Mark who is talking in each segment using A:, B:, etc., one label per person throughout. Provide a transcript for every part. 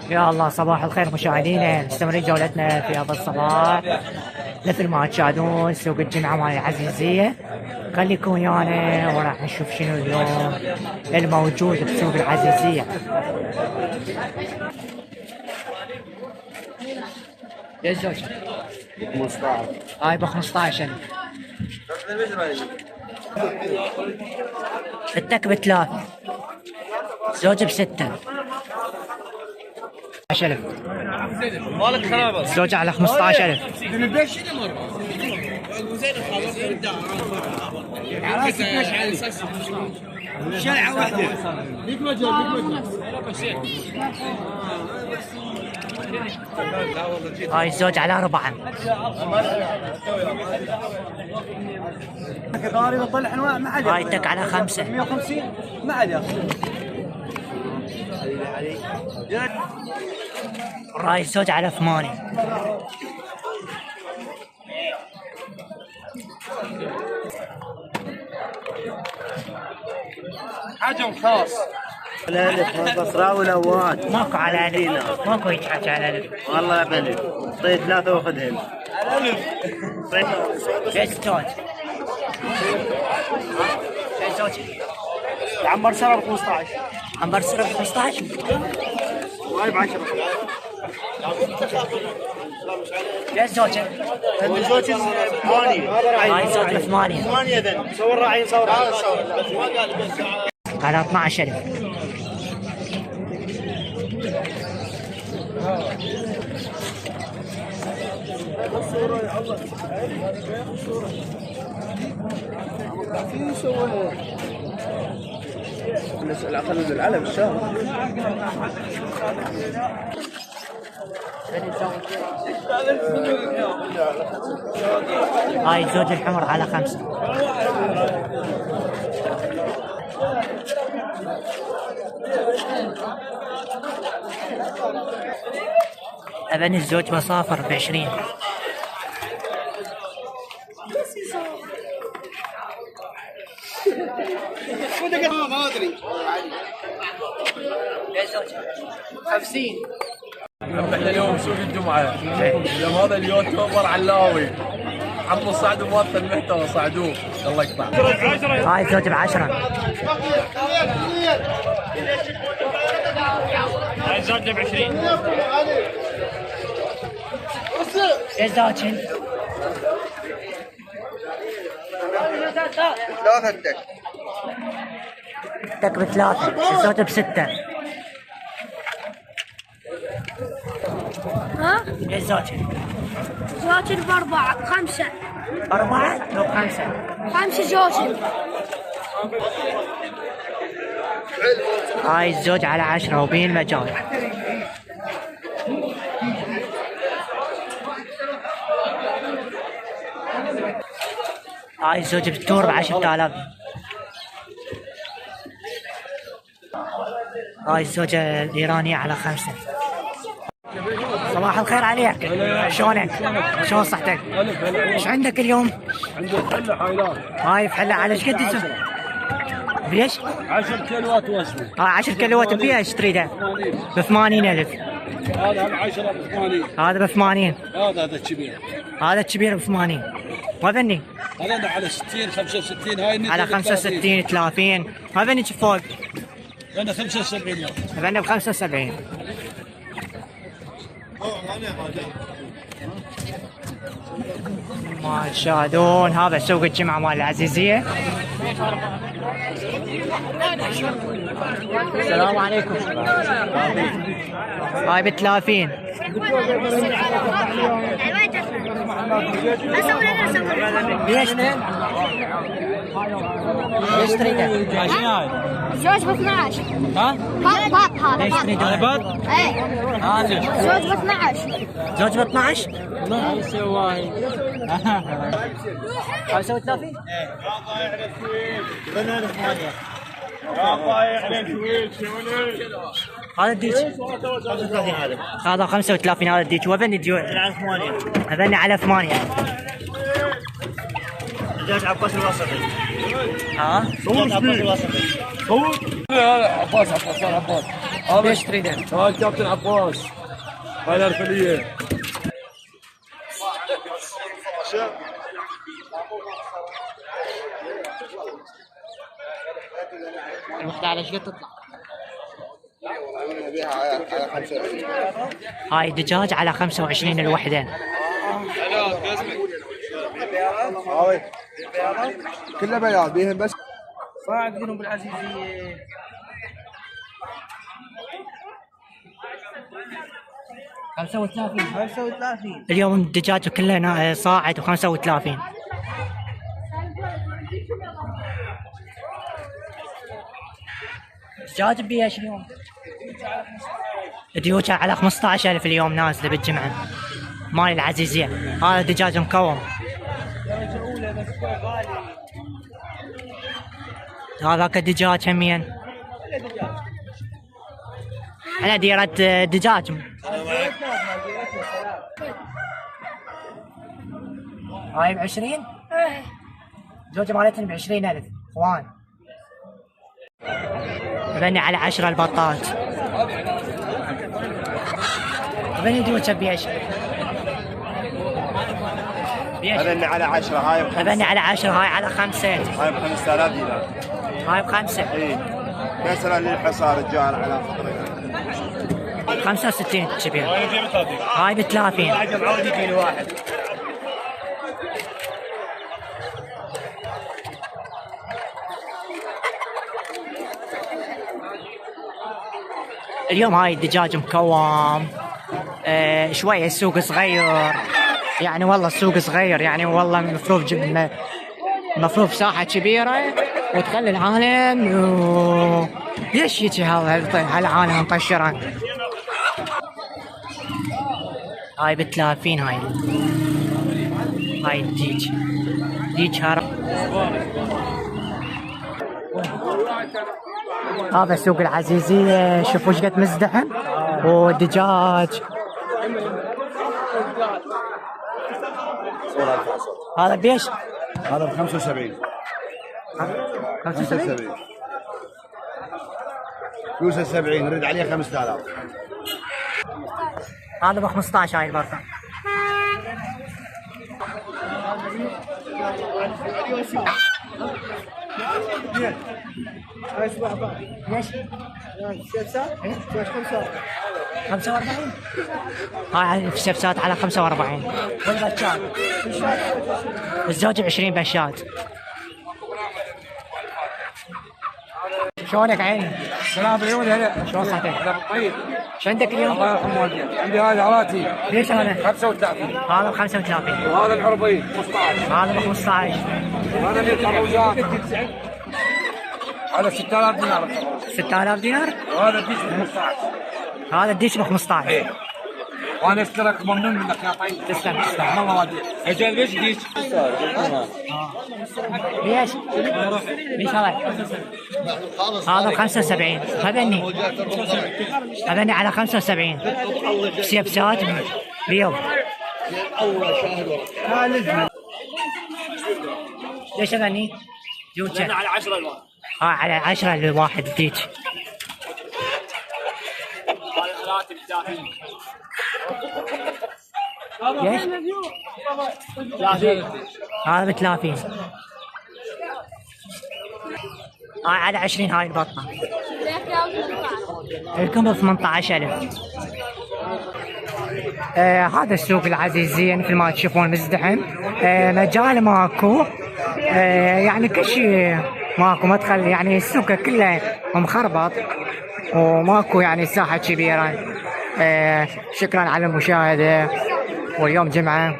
A: يا الله، صباح الخير مشاهدينا، مستمرين جولتنا في هذا الصباح مثل ما تشاهدون سوق الجمعة مال العزيزية. خليكم ويانا وراح نشوف شنو اليوم الموجود بسوق العزيزية. يا زوج
B: 15
A: هاي ب 15 التك بثلاثة، زوج بستة 10,000
C: مالك خرابه
A: زوج على 15,000.
C: شلعه واحده بيك مجال
A: هاي الزوج على 4.
B: غالي بطلع انواع ما عاد
A: هاي تك على 5.
B: 150 ما عاد ياخذ.
A: هاي الزوج على 8.
C: حجم خاص.
B: الالف بصراوي الاوان
A: ماكو على ألف، ماكو يتحكى على ألف.
B: والله يا بني طيب 3 واخذهم.
A: ايش الزوج؟ ايش الزوج؟
B: عمر سنه ب 15
A: عنبر سرب 15.
B: هاي ب 10.
A: ايش الزوج؟
B: الزوج 8
A: هاي الزوج ب 8
B: 8 ذن صور راعي صور
A: على 12,000.
B: نسأل أخذ العلم الشهر.
A: هاي الزوج الحمر على 5. أبن الزوج مسافر ب20.
C: ما ادري
A: 50.
D: احنا اليوم سوق الجمعة. اليوم هذا اليوتيوبر علاوي عمو صعدوا موطن المحتوى صعدوه الله يقطع.
A: هاي الزوج ب10.
C: هاي الزوج ب20.
A: ايش زوج؟
B: 3 الدك
A: تك ب3. الزوج ب6.
E: ها؟
A: ايش زوج؟
E: زوجي بأربعة 5.
A: 4 لو 5.
E: 5 زوجي.
A: هاي الزوج على 10 وبين مجال. هاي الزوج بالتور ب10,000. هاي الزوجة الإيرانية على 5. صباح الخير عليك، شلونك؟ شلون صحتك؟ ايش عندك اليوم؟
D: عندي حلة حيلان
A: هاي بحلة على ايش قد الزوج؟ بليش؟
D: 10 كيلوات وزنه.
A: هاي 10 كيلوات بيها ايش تريده؟ ب 80,000.
D: هذا 10 ب 80.
A: هذا ب 80.
D: هذا الكبير.
A: هذا الكبير ب 80. وذني
D: هذا على 60 65. هاي النتيجة
A: على 65 30. وذني فوق
D: انا 75 يوم.
A: هذني ب 75. ما تشاهدون هذا سوق الجمعة مال العزيزية. السلام عليكم. هاي ب30. ليش؟ ليش تريده؟
E: زوج ب12.
A: ها؟
E: بط هذا
A: ليش تريده؟
E: بط.
A: بط؟
E: ايه
A: هذا
E: زوج ب12.
A: زوج ب 12؟ ما يسوي. هاي يسوي 30؟ هذا الديك هذا 35. هذا الديك وذني الديوع
B: على 8
A: هذني على 8.
B: الدجاج عباس الوسطي.
A: ها؟
B: الدجاج عباس الوسطي.
D: عباس
A: ليش تريده؟
D: هاي كابتن عباس، هاي الارفليه.
A: الوحده على ايش قد تطلع؟
B: نبيعها على 25.
A: هاي دجاج على 25 الوحده.
B: كلها بياض بيهم بس.
C: صاعد منهم بالعزيزيه.
A: 35 اليوم الدجاج كله صاعد و35. دجاج بيش اليوم؟ ديوجة على 15,000 اليوم نازله بالجمعه مال العزيزيه. هذا دجاج مكوم. هذاك الدجاج همين انا ديرة دجاج. هاي ب20؟ زوجة مالتهم ب20,000 اخوان. بني على 10 البطات. بني ديوجة بيش؟
B: هذا على 10 هاي
A: بني على 10 هاي على 5.
B: هاي ب 5000 دينار.
A: هاي ب5.
B: اي مثلا للحصار رجال على فطرين.
A: 65 كبير. هاي ب30. اليوم هاي الدجاج مكوم. شوية السوق صغير يعني، والله السوق صغير يعني، والله المفروض ساحة كبيرة وتخلي العالم ليش يجي هالعالم مطشرة. هاي ب30. هاي الديج هرب. هذا سوق العزيزية، شوفوا ايش قد مزدحم والدجاج. هذا بيش؟
B: هذا ب 75.
A: 75
B: فلوسه 70 نرد عليه 5000.
A: هذا ب 15 هاي البرطة. ليش؟ 45 هاي السبسات على 45. والبشات الزوج 20 بشات. شلونك عيني؟
C: سلام عيوني هلا.
A: شلون صحتك؟
C: طيب.
A: شو عندك اليوم؟
C: الله يرحم والديك. عندي هذا عراتي.
A: ليش هذا؟
C: 35.
A: هذا ب 35.
C: وهذا العربي 15.
A: هذا ب 15.
C: وهذا اللي الكروزات. هذا 6000 دينار.
A: 6000 دينار؟
C: وهذا الديش ب 15.
A: هذا الديش ب 15.
C: وانا اشترك ممنون منك يا طيب.
A: تسلم تسلم.
C: الله والديك. اجل ليش ديش؟
A: ليش؟ ليش هذا؟ هذا ب 75. هذني على 75. سيبسات بيض. ليش هذني؟ جوجة
C: على 10 الواحد.
A: على 10 الواحد ديج. ليش؟ هذا ب 30. هاي على 20 هاي البطة. لكم ب 18,000. هذا السوق العزيزية مثل ما تشوفون مزدحم. مجال ماكو. يعني كل شيء ماكو مدخل يعني، السوق كله مخربط وماكو يعني ساحة كبيرة. شكرا على المشاهدة، واليوم جمعة.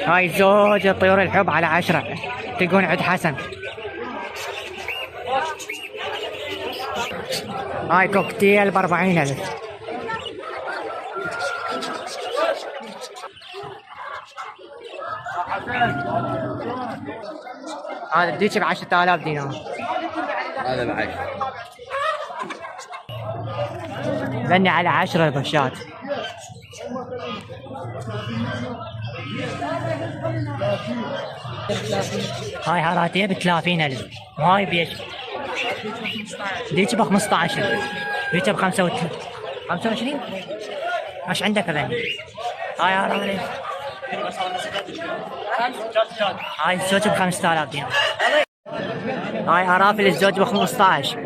A: هاي زوجة طيور الحب على 10 تلقون عند حسن. هاي كوكتيل ب 40,000. هذا الديش ب 10,000 دينار.
B: هذا ب 10.
A: بني على 10 البشات. هاي هراتيه ب 30,000 وهاي بيش ذيك ب 15 ذيك ب 25 ايش عندك اذن؟ هاي عراني هاي الزوج ب 5000 دينار. هاي ارافل الزوج ب 15.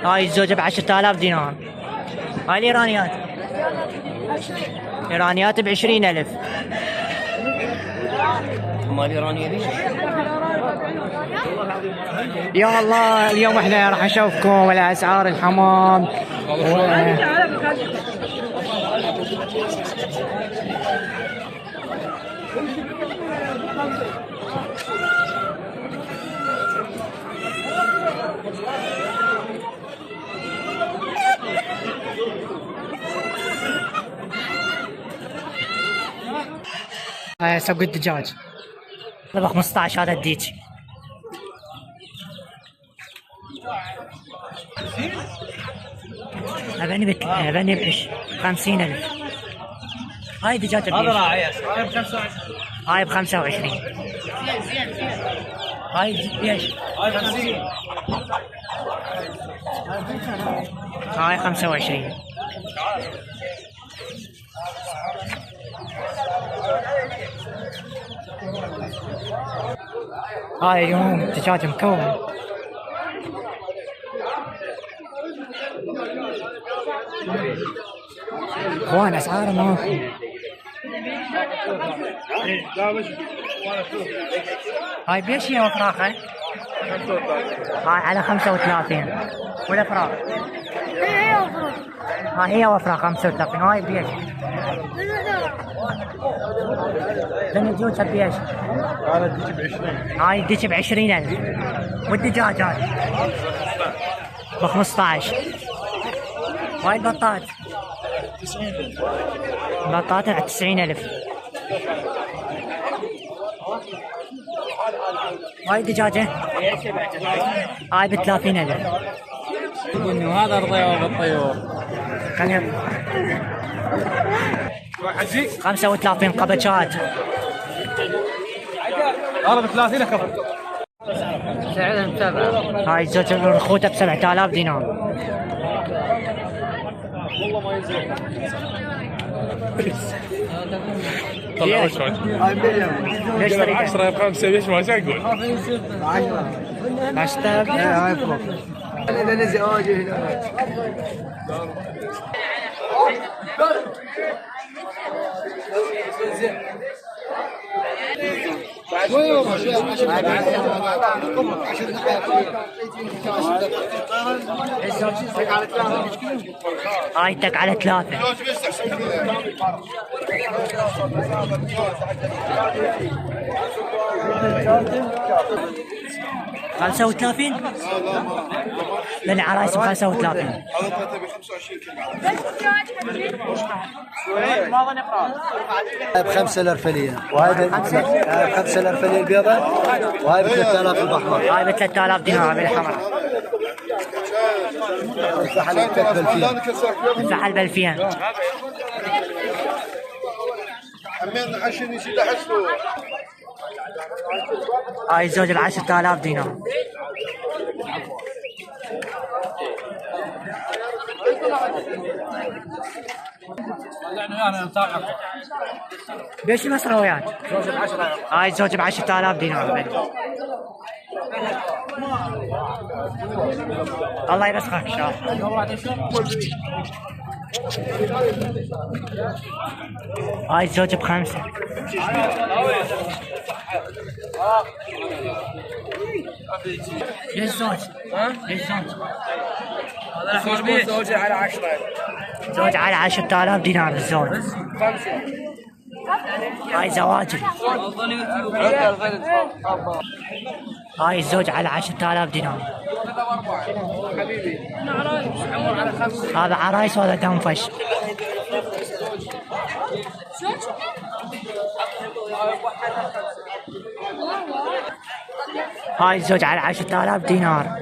A: هاي الزوجة ب 10000 دينار. هاي الإيرانيات إيرانيات ب 20000.
F: مال الايرانيه ذي
A: يا الله اليوم احنا راح نشوفكم على اسعار الحمام سوق الدجاج ب 15 هذا الديك. أبني ب 50000. هاي دجاجة
C: هذا
A: بيش.
C: راعي هاي ب 25.
A: هاي ب 25. هاي بيش.
C: هاي 50.
A: هاي 25. هاي اليوم دجاج مكون. اخوان اسعاره ماكو. هاي بيش هي وفراخ هاي على 35 ولا فراخ؟ هي وفراخ 35. هاي بيش لان الجوج بيش.
B: هذا الديك ب 20.
A: هاي الديك ب 20000 والدجاج هاي ب 15. هاي البطاط بطاطا على 90000. هاي الدجاجة هاي ب 30000.
F: وهذا الضيوف بالطيور
A: خلينا 35 قبشات.
C: هذا ب 30 اخف.
F: سعرها متابعه.
A: هاي الزوجة الرخوتة ب 7000 دينار.
D: طلع وش
A: ليش
D: قال 10 ب 5 ليش ما اقول؟
A: 10000. هاي تك على 3. خمسة وثلاثين لأن عرايس ب 35.
B: هذا ب 25
G: ب 5000 ريال وهاي ب 5000 ريال البيضاء وهاي ب 3000 الاحمر.
A: هاي ب 3000 دينار بالحمراء.
G: الفحل ب 2000.
A: الفحل ب 2000.
B: عمين عشان يصير احسه.
A: هاي الزوجة ب 10000 دينار. بيش المسرويات؟ هاي الزوجة ب 10000 دينار. الله يرزقك ان شاء الله. هاي الزوجة ب5. ليش زوج؟ ليش زوج؟
C: هذا زوجة على 10.
A: زوج على 10000 دينار الزوج. هاي زواجل. هاي الزوج على 10000 دينار. هذا عرايس وهذا تنفش. هاي الزوج على 10000 دينار.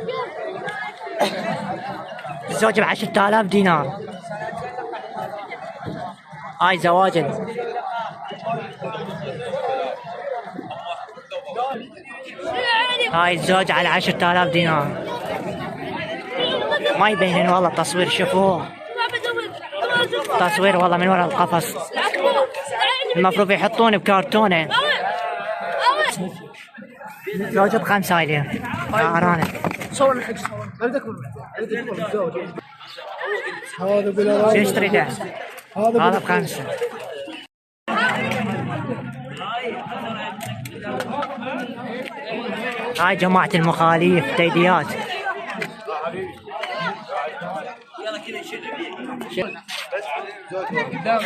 A: الزوج ب 10000 دينار. هاي زواجل. هاي الزوج على 10,000 دينار. ما يبينن والله التصوير، شوفوه تصوير والله من وراء القفص، المفروض يحطونه بكرتونه. زوج ب5 هاي ليه عرانة. ايش تريده؟ هذا ب5. هاي جماعة المخاليف تيديات.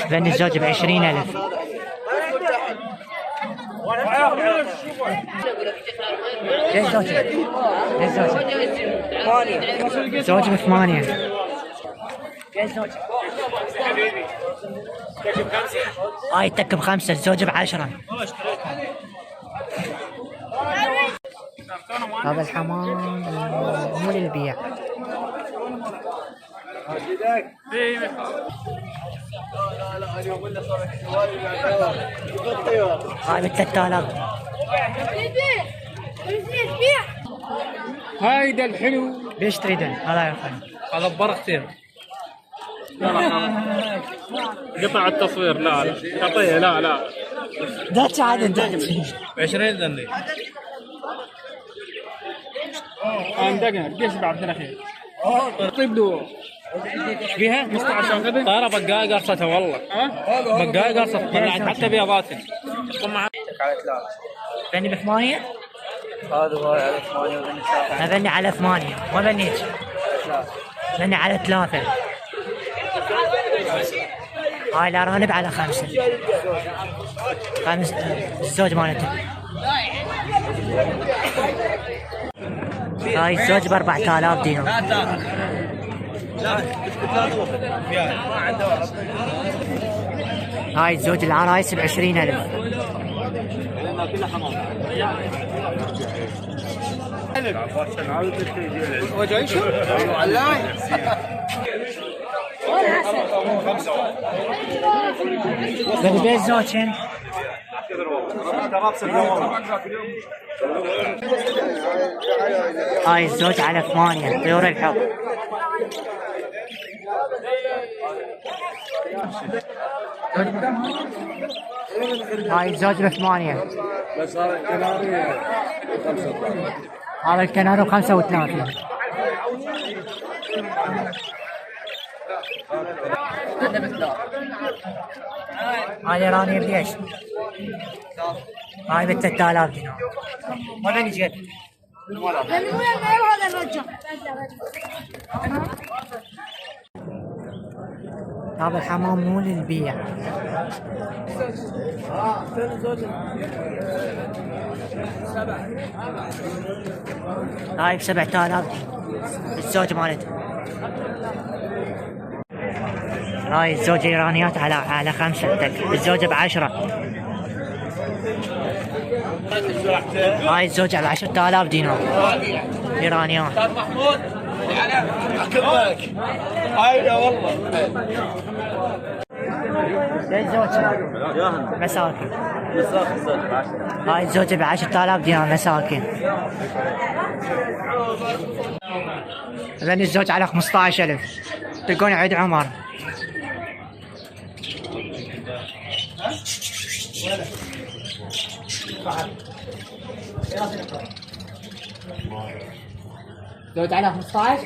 A: بن الزوج ب20,000. ليش زوجك؟ ليش زوجك؟ زوج ب8. ليش زوجك؟ هاي تك ب5، الزوج ب10. هذا الحمام مو للبيع. هاي ب3000.
C: هايدا الحلو.
A: ليش تريدن؟ هذا يا اخوي.
C: هذا ببرختين. قطع التصوير. لا خطيه. لا
A: داتش عاد داتش.
C: 20 ذني. دقن قيس بعد الاخير. طيب له فيها 15 غدا. طياره بقايه قرصتها والله. بقايه قرصتها طلعت حتى بيضاتها.
A: بني ب8.
F: هذا هو على 8 وبني
A: بني على 8. ما بنيت. بني على 3. هاي الارانب على 5. الزوج مالته. هاي الزوج ب4,000 دينار. هاي الزوج العرايس ب20,000. بدي بيت زوجين. هاي الزوج على 8. طيور الحب. هاي الزوج ب8.
D: بس هذا الكناري 5.
A: هذا الكنارو 35. هاي الايراني بليش. هاي ب3000 دينار. ما بني جد. هذا الحمام مو للبيع. هاي ب7,000 الزوج مالته. هاي الزوج ايرانيات على 5 تك. الزوج ب10. هاي الزوج على 10,000 دينار ايرانيات.
D: محمود اكبرك. هايدا والله.
A: ليش زوج؟ مساكين. هاي الزوجة ب10,000 دينار مساكين. إذن الزوج على 15,000. تلقون عيد عمر. زوج على 15.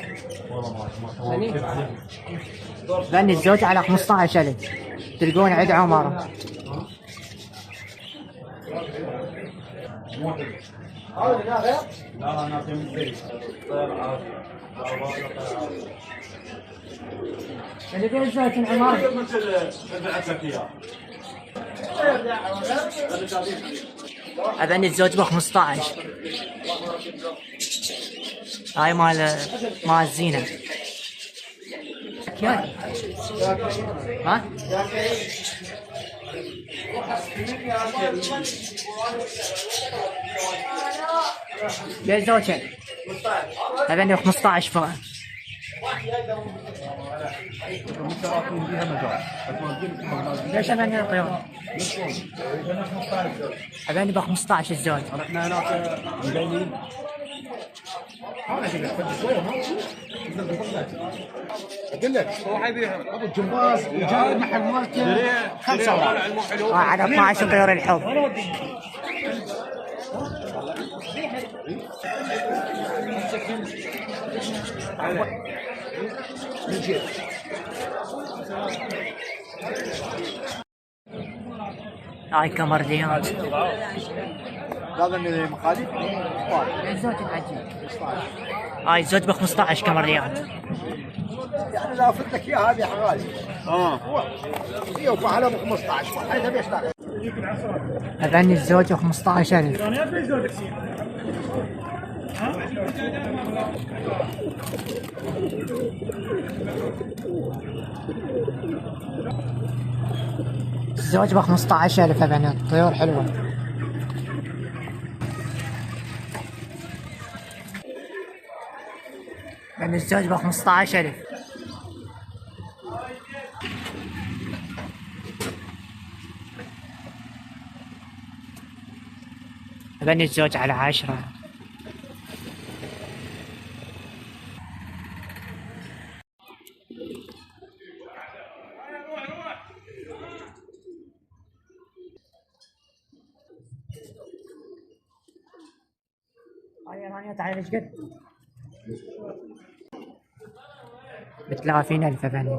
A: ذني الزوج على 15,000. تلقون عيد عمر. تلقون زوج عمر. أذن الزوج ب15. هاي مال الزينة. ها؟ ليش زوجين؟ هذني 15 فوق. ليش هذني الطيور؟ هذاني ب 15 الزوج.
G: احنا هناك مبينين.
B: اقول لك هو حيبيعهم ابو الجمباز وجاي المحل مالته 5 أوراق.
A: على 12 طيور الحب. هاي كمرديات.
B: هذا من مخاليف
A: الزوج العجيب. هاي الزوج ب 15 كمرديات.
B: يعني لا افرد لك اياها هذه حغالي. هي وفعلها ب 15 حيث بيشتغل.
A: هذاني الزوج ب 15,000. الزوج ب 15,000 يا بنات. طيور حلوة. يعني الزوج ب 15,000. بني الزوج على 10. هاي رانيا تعال ايش قد؟ ب 30,000 بني.